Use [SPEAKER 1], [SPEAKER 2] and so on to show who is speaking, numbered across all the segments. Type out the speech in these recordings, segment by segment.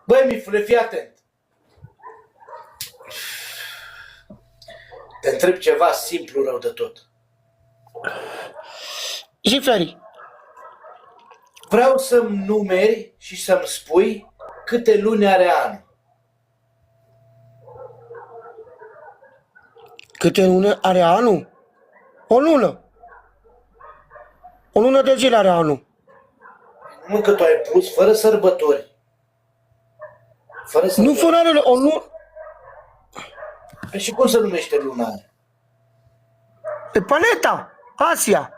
[SPEAKER 1] Băi, Mifule, fii atent. Te întreb ceva simplu rău de tot.
[SPEAKER 2] Jiferi,
[SPEAKER 1] Vreau să-mi numeri și să-mi spui câte luni are anul.
[SPEAKER 2] câte luni are anul? O lună. O lună de zile are anul.
[SPEAKER 1] Nu că tu ai pus fără sărbători. Fără
[SPEAKER 2] Nu
[SPEAKER 1] sărbători.
[SPEAKER 2] fără o lună.
[SPEAKER 1] Păi și cum se numește luna aia?
[SPEAKER 2] E planeta. Asia.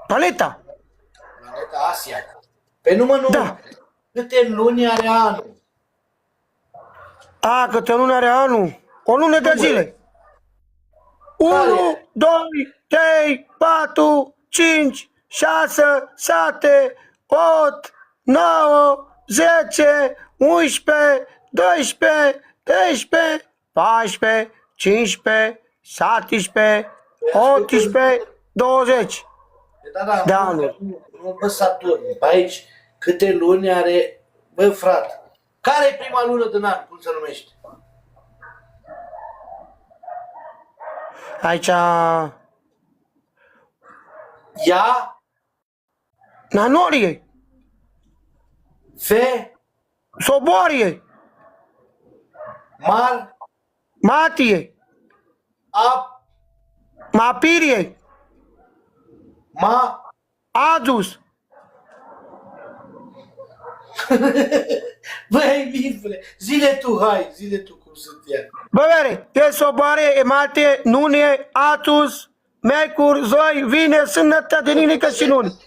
[SPEAKER 2] Planeta.
[SPEAKER 1] Planeta Asia. Pe numai
[SPEAKER 2] Da.
[SPEAKER 1] câte luni are anul?
[SPEAKER 2] Câte luni are anul? O lună de zile. 1, 2, 3, 4, 5, 6, 7, 8, 9, 10, 11, 12, 13, 14, 15, 17, 18, 20.
[SPEAKER 1] Da,
[SPEAKER 2] De anul.
[SPEAKER 1] Nu, bă, Saturn. Pe aici, câte luni are... Bă, frate, care e prima lună din an? Cum se numește?
[SPEAKER 2] Aici,
[SPEAKER 1] Ia,
[SPEAKER 2] Nanorie,
[SPEAKER 1] Fe,
[SPEAKER 2] Soborie,
[SPEAKER 1] Mar,
[SPEAKER 2] Matie,
[SPEAKER 1] Ap,
[SPEAKER 2] Mapirie,
[SPEAKER 1] Ma...
[SPEAKER 2] Adus,
[SPEAKER 1] Băi, Mifule, zile tu, hai, zile tu cum sunt ea.
[SPEAKER 2] Băvere, e Soboare, e Matie, Nunie, Atus, Mercur, Zoi, Vine, Sâmbătă, de nimică și luni.